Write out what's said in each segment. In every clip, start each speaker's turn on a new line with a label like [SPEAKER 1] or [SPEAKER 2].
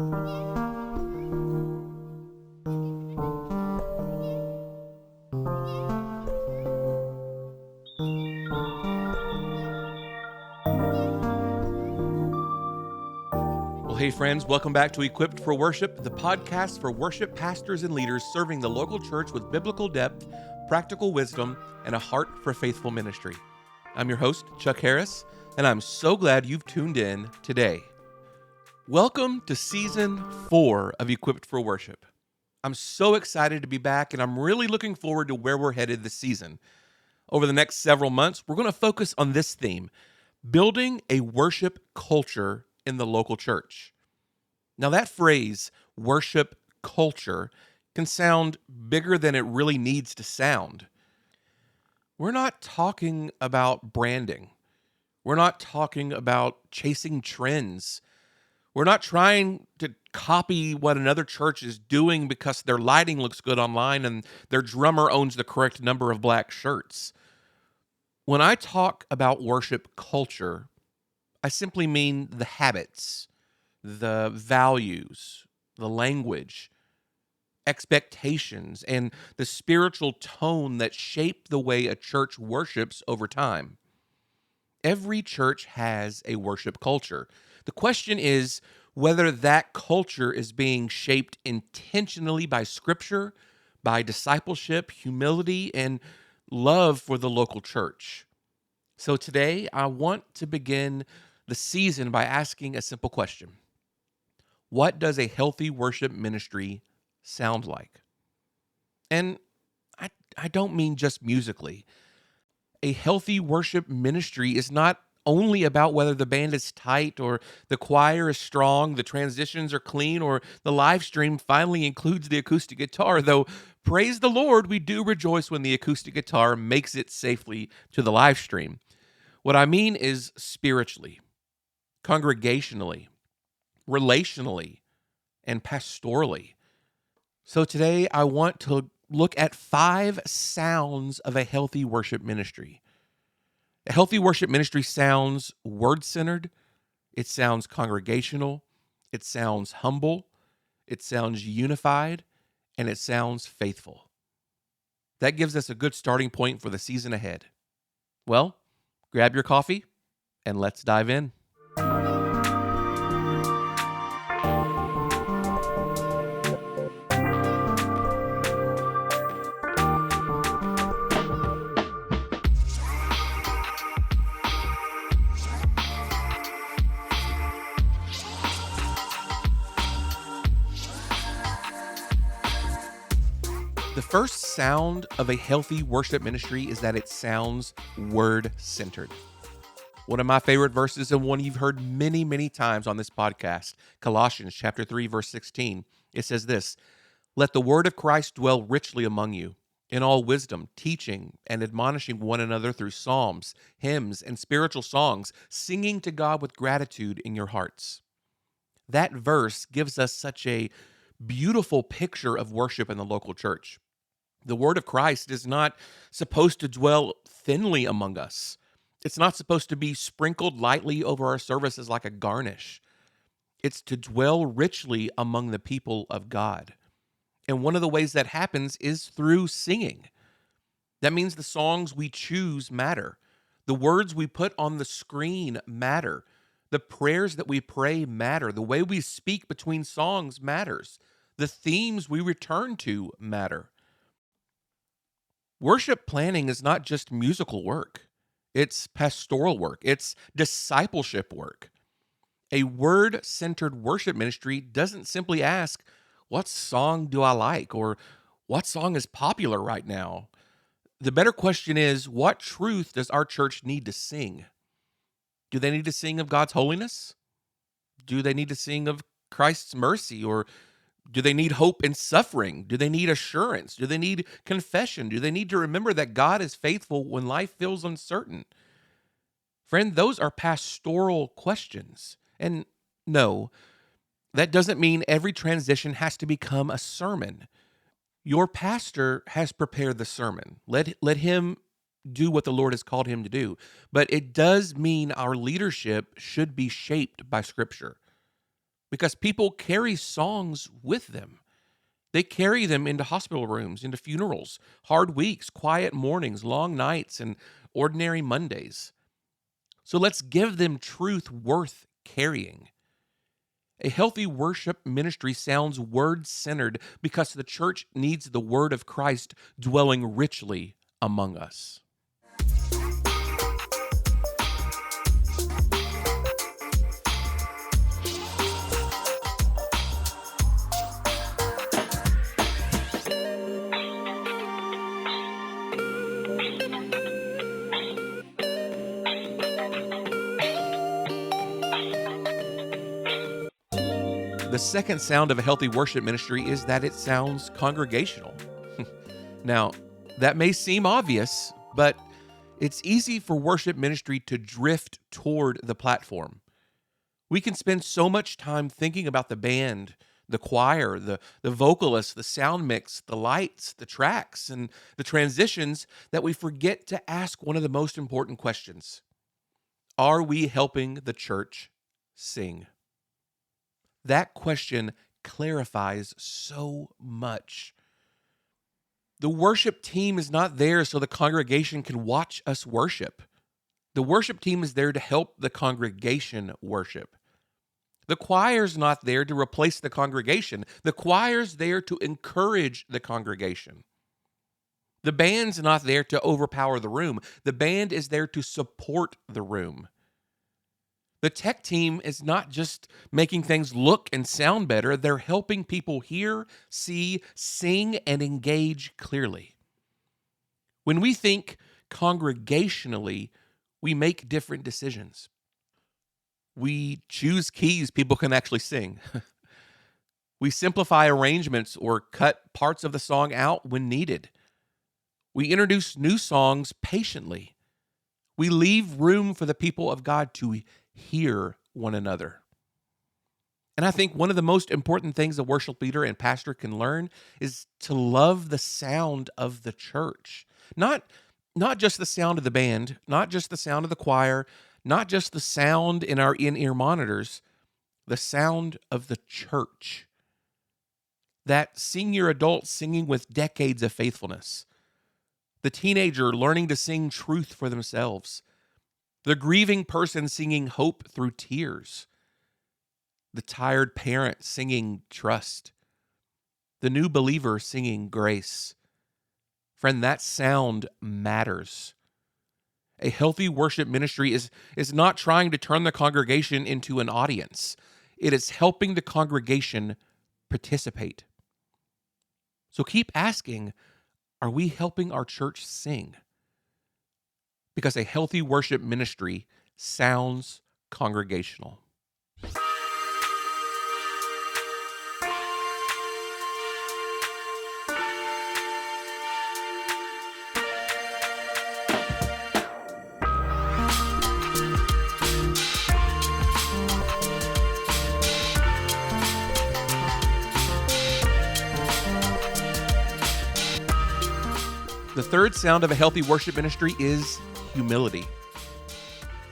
[SPEAKER 1] Well, hey friends, welcome back to Equipped for Worship, the podcast for worship pastors and leaders serving the local church with biblical depth, practical wisdom, and a heart for faithful ministry. I'm your host, Chuck Harris, and I'm so glad you've tuned in today. Welcome to Season 4 of Equipped for Worship. I'm so excited to be back, and I'm really looking forward to where we're headed this season. Over the next several months, we're going to focus on this theme, building a worship culture in the local church. Now that phrase, worship culture, can sound bigger than it really needs to sound. We're not talking about branding. We're not talking about chasing trends. We're not trying to copy what another church is doing because their lighting looks good online and their drummer owns the correct number of black shirts. When I talk about worship culture, I simply mean the habits, the values, the language, expectations, and the spiritual tone that shape the way a church worships over time. Every church has a worship culture. The question is whether that culture is being shaped intentionally by Scripture, by discipleship, humility, and love for the local church. So today, I want to begin the season by asking a simple question. What does a healthy worship ministry sound like? And I don't mean just musically. A healthy worship ministry is not only about whether the band is tight or the choir is strong, the transitions are clean, or the live stream finally includes the acoustic guitar, though praise the Lord, we do rejoice when the acoustic guitar makes it safely to the live stream. What I mean is spiritually, congregationally, relationally, and pastorally. So today I want to look at 5 sounds of a healthy worship ministry. A healthy worship ministry sounds word-centered, it sounds congregational, it sounds humble, it sounds unified, and it sounds faithful. That gives us a good starting point for the season ahead. Well, grab your coffee and let's dive in. The first sound of a healthy worship ministry is that it sounds word-centered. One of my favorite verses, and one you've heard many, many times on this podcast, Colossians chapter 3, verse 16. It says this, "Let the word of Christ dwell richly among you, in all wisdom, teaching and admonishing one another through psalms, hymns, and spiritual songs, singing to God with gratitude in your hearts." That verse gives us such a beautiful picture of worship in the local church. The word of Christ is not supposed to dwell thinly among us. It's not supposed to be sprinkled lightly over our services like a garnish. It's to dwell richly among the people of God. And one of the ways that happens is through singing. That means the songs we choose matter. The words we put on the screen matter. The prayers that we pray matter. The way we speak between songs matters. The themes we return to matter. Worship planning is not just musical work. It's pastoral work. It's discipleship work. A word-centered worship ministry doesn't simply ask, what song do I like? Or what song is popular right now? The better question is, what truth does our church need to sing? Do they need to sing of God's holiness? Do they need to sing of Christ's mercy? Or do they need hope in suffering? Do they need assurance? Do they need confession? Do they need to remember that God is faithful when life feels uncertain? Friend, those are pastoral questions. And no, that doesn't mean every transition has to become a sermon. Your pastor has prepared the sermon. Let him do what the Lord has called him to do. But it does mean our leadership should be shaped by Scripture. because people carry songs with them. They carry them into hospital rooms, into funerals, hard weeks, quiet mornings, long nights, and ordinary Mondays. So let's give them truth worth carrying. A healthy worship ministry sounds word-centered because the church needs the word of Christ dwelling richly among us. The second sound of a healthy worship ministry is that it sounds congregational. Now, that may seem obvious, but it's easy for worship ministry to drift toward the platform. We can spend so much time thinking about the band, the choir, the vocalist, the sound mix, the lights, the tracks, and the transitions that we forget to ask one of the most important questions. Are we helping the church sing? That question clarifies so much. The worship team is not there so the congregation can watch us worship. The worship team is there to help the congregation worship. The choir's not there to replace the congregation. The choir's there to encourage the congregation. The band's not there to overpower the room. The band is there to support the room. The tech team is not just making things look and sound better, they're helping people hear, see, sing, and engage clearly. When we think congregationally, we make different decisions. We choose keys people can actually sing. We simplify arrangements or cut parts of the song out when needed. We introduce new songs patiently. We leave room for the people of God to hear one another. And I think one of the most important things a worship leader and pastor can learn is to love the sound of the church. Not just the sound of the band, not just the sound of the choir, not just the sound in our in-ear monitors, the sound of the church. That senior adult singing with decades of faithfulness. The teenager learning to sing truth for themselves. The grieving person singing hope through tears. The tired parent singing trust. The new believer singing grace. Friend, that sound matters. A healthy worship ministry is not trying to turn the congregation into an audience. It is helping the congregation participate. So keep asking, are we helping our church sing? Because a healthy worship ministry sounds congregational. The third sound of a healthy worship ministry is humility.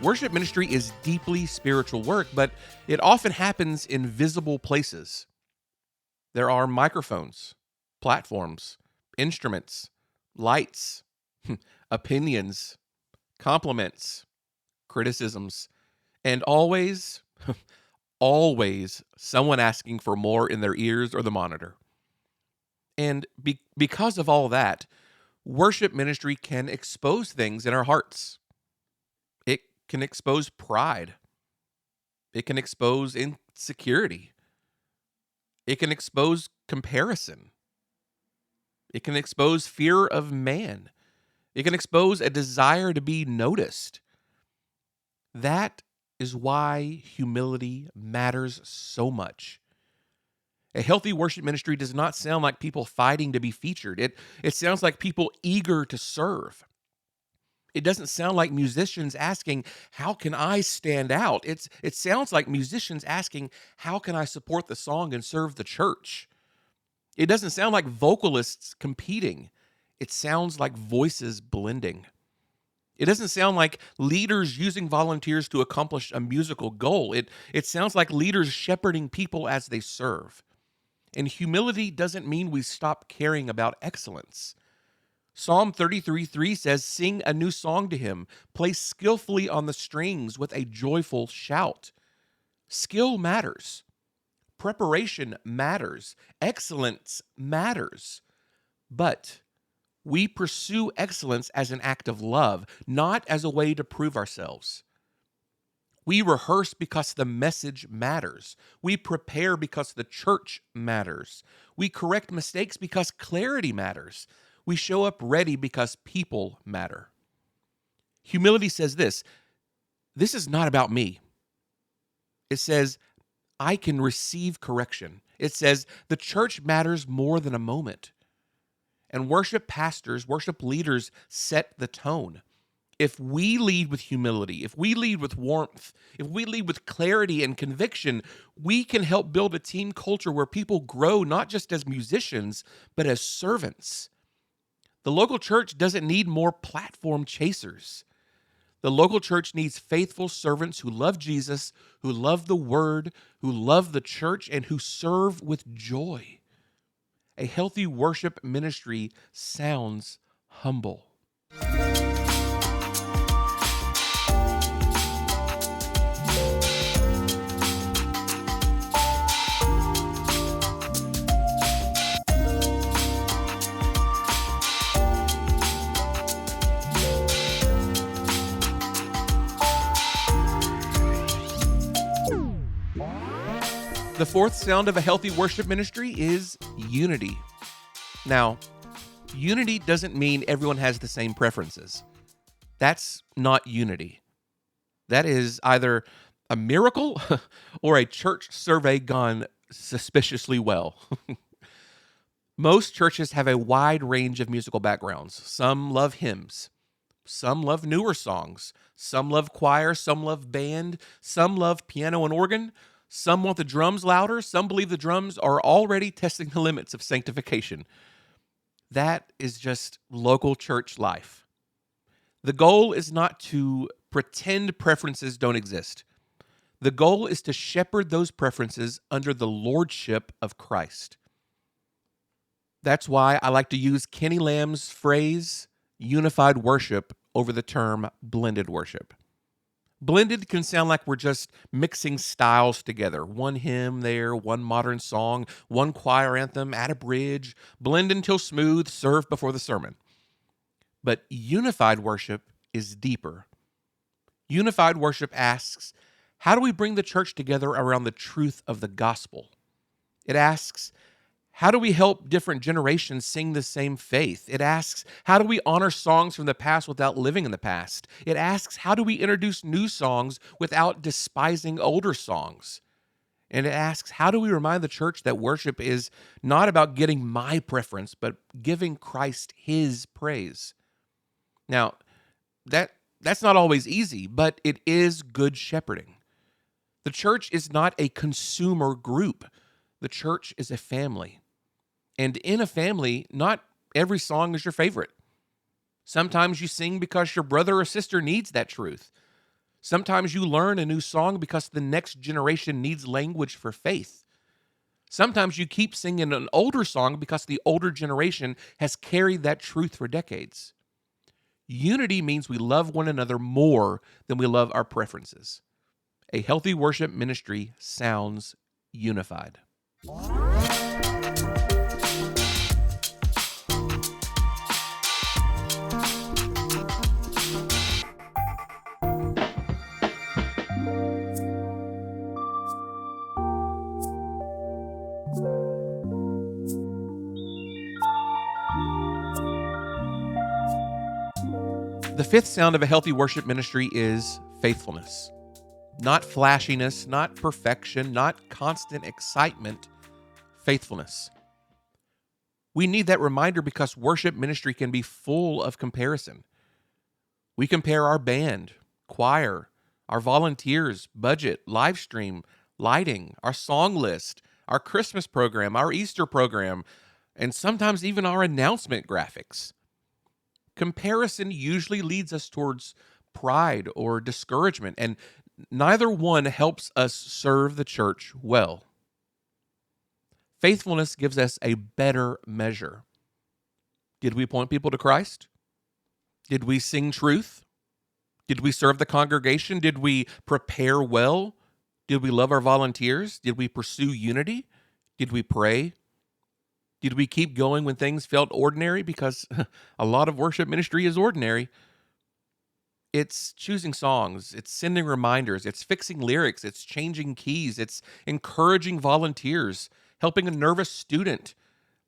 [SPEAKER 1] Worship ministry is deeply spiritual work, but it often happens in visible places. There are microphones, platforms, instruments, lights, opinions, compliments, criticisms, and always, always someone asking for more in their ears or the monitor. And because of all that, worship ministry can expose things in our hearts. It can expose pride. It can expose insecurity. It can expose comparison. It can expose fear of man. It can expose a desire to be noticed. That is why humility matters so much. A healthy worship ministry does not sound like people fighting to be featured. It sounds like people eager to serve. It doesn't sound like musicians asking, how can I stand out? It sounds like musicians asking, how can I support the song and serve the church? It doesn't sound like vocalists competing. It sounds like voices blending. It doesn't sound like leaders using volunteers to accomplish a musical goal. It sounds like leaders shepherding people as they serve. And humility doesn't mean we stop caring about excellence. Psalm 33:3 says, "Sing a new song to him, play skillfully on the strings with a joyful shout." Skill matters. Preparation matters. Excellence matters. But we pursue excellence as an act of love, not as a way to prove ourselves. We rehearse because the message matters. We prepare because the church matters. We correct mistakes because clarity matters. We show up ready because people matter. Humility says this is not about me. It says, I can receive correction. It says, the church matters more than a moment. And worship pastors, worship leaders set the tone. If we lead with humility, if we lead with warmth, if we lead with clarity and conviction, we can help build a team culture where people grow not just as musicians, but as servants. The local church doesn't need more platform chasers. The local church needs faithful servants who love Jesus, who love the word, who love the church, and who serve with joy. A healthy worship ministry sounds humble. The fourth sound of a healthy worship ministry is unity. Now, unity doesn't mean everyone has the same preferences. That's not unity. That is either a miracle or a church survey gone suspiciously well. Most churches have a wide range of musical backgrounds. Some love hymns. Some love newer songs. Some love choir. Some love band. Some love piano and organ. Some want the drums louder. Some believe the drums are already testing the limits of sanctification. That is just local church life. The goal is not to pretend preferences don't exist. The goal is to shepherd those preferences under the lordship of Christ. That's why I like to use Kenny Lamb's phrase, unified worship, over the term blended worship. Blended can sound like we're just mixing styles together. One hymn there, one modern song, one choir anthem, add a bridge, blend until smooth, serve before the sermon. But unified worship is deeper. Unified worship asks, how do we bring the church together around the truth of the gospel? It asks, how do we help different generations sing the same faith? It asks, how do we honor songs from the past without living in the past? It asks, how do we introduce new songs without despising older songs? And it asks, how do we remind the church that worship is not about getting my preference, but giving Christ his praise? Now, that's not always easy, but it is good shepherding. The church is not a consumer group. The church is a family. And in a family, not every song is your favorite. Sometimes you sing because your brother or sister needs that truth. Sometimes you learn a new song because the next generation needs language for faith. Sometimes you keep singing an older song because the older generation has carried that truth for decades. Unity means we love one another more than we love our preferences. A healthy worship ministry sounds unified. The fifth sound of a healthy worship ministry is faithfulness. Not flashiness, not perfection, not constant excitement, faithfulness. We need that reminder because worship ministry can be full of comparison. We compare our band, choir, our volunteers, budget, live stream, lighting, our song list, our Christmas program, our Easter program, and sometimes even our announcement graphics. Comparison usually leads us towards pride or discouragement, and neither one helps us serve the church well. Faithfulness gives us a better measure. Did we point people to Christ? Did we sing truth? Did we serve the congregation? Did we prepare well? Did we love our volunteers? Did we pursue unity? Did we pray? Did we keep going when things felt ordinary? Because a lot of worship ministry is ordinary. It's choosing songs, it's sending reminders, it's fixing lyrics, it's changing keys, it's encouraging volunteers, helping a nervous student,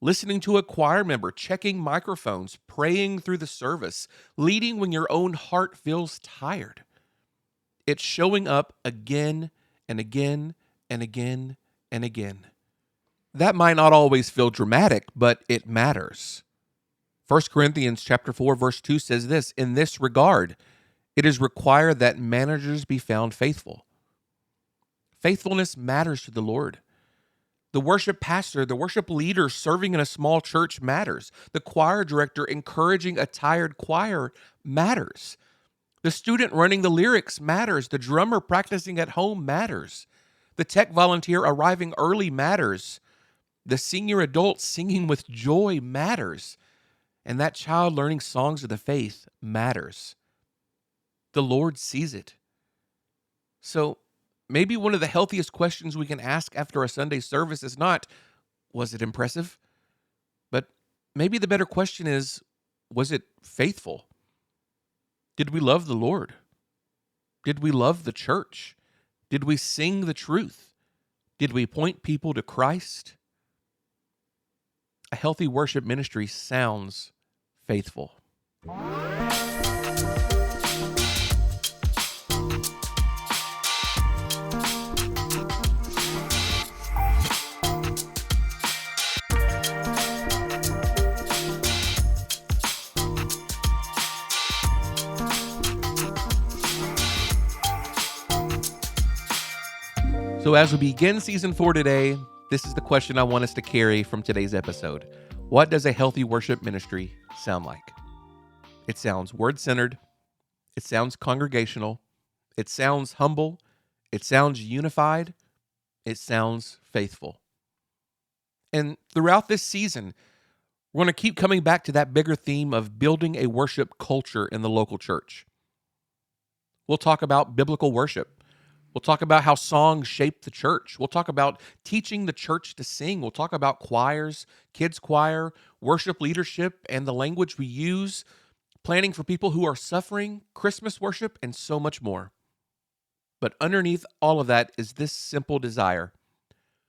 [SPEAKER 1] listening to a choir member, checking microphones, praying through the service, leading when your own heart feels tired. It's showing up again and again and again and again. That might not always feel dramatic, but it matters. 1 Corinthians chapter 4, verse 2 says this, "In this regard, it is required that managers be found faithful." Faithfulness matters to the Lord. The worship pastor, the worship leader serving in a small church matters. The choir director encouraging a tired choir matters. The student running the lyrics matters. The drummer practicing at home matters. The tech volunteer arriving early matters. The senior adult singing with joy matters. And that child learning songs of the faith matters. The Lord sees it. So maybe one of the healthiest questions we can ask after a Sunday service is not, was it impressive? But maybe the better question is, was it faithful? Did we love the Lord? Did we love the church? Did we sing the truth? Did we point people to Christ? A healthy worship ministry sounds faithful. So as we begin season 4 today, this is the question I want us to carry from today's episode. What does a healthy worship ministry sound like? It sounds word-centered. It sounds congregational. It sounds humble. It sounds unified. It sounds faithful. And throughout this season, we're going to keep coming back to that bigger theme of building a worship culture in the local church. We'll talk about biblical worship. We'll talk about how songs shape the church. We'll talk about teaching the church to sing. We'll talk about choirs, kids choir, worship leadership, and the language we use, planning for people who are suffering, Christmas worship, and so much more. But underneath all of that is this simple desire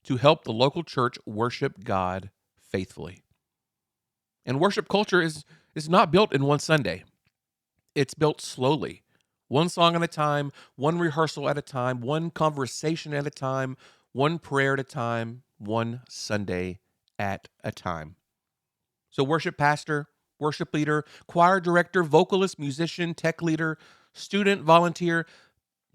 [SPEAKER 1] to help the local church worship God faithfully. And worship culture is not built in one Sunday. It's built slowly. One song at a time, one rehearsal at a time, one conversation at a time, one prayer at a time, one Sunday at a time. So worship pastor, worship leader, choir director, vocalist, musician, tech leader, student, volunteer,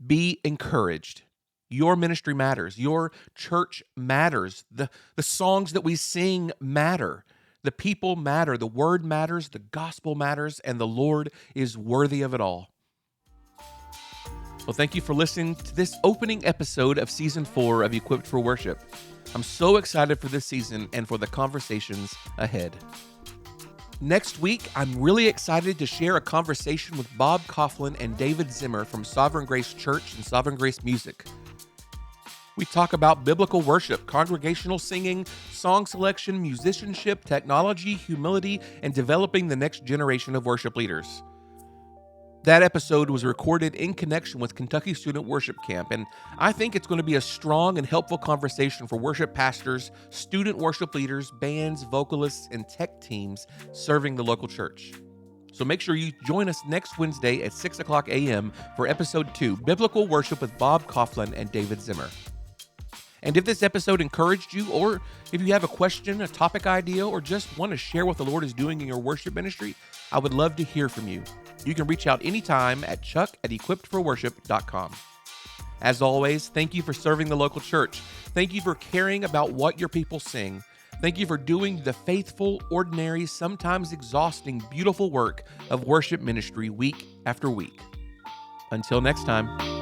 [SPEAKER 1] be encouraged. Your ministry matters. Your church matters. The songs that we sing matter. The people matter. The word matters. The gospel matters. And the Lord is worthy of it all. Well, thank you for listening to this opening episode of Season 4 of Equipped for Worship. I'm so excited for this season and for the conversations ahead. Next week, I'm really excited to share a conversation with Bob Coughlin and David Zimmer from Sovereign Grace Church and Sovereign Grace Music. We talk about biblical worship, congregational singing, song selection, musicianship, technology, humility, and developing the next generation of worship leaders. That episode was recorded in connection with Kentucky Student Worship Camp, and I think it's going to be a strong and helpful conversation for worship pastors, student worship leaders, bands, vocalists, and tech teams serving the local church. So make sure you join us next Wednesday at 6 o'clock a.m. for episode 2, Biblical Worship with Bob Coughlin and David Zimmer. And if this episode encouraged you, or if you have a question, a topic idea, or just want to share what the Lord is doing in your worship ministry, I would love to hear from you. You can reach out anytime at chuck@equippedforworship.com. As always, thank you for serving the local church. Thank you for caring about what your people sing. Thank you for doing the faithful, ordinary, sometimes exhausting, beautiful work of worship ministry week after week. Until next time.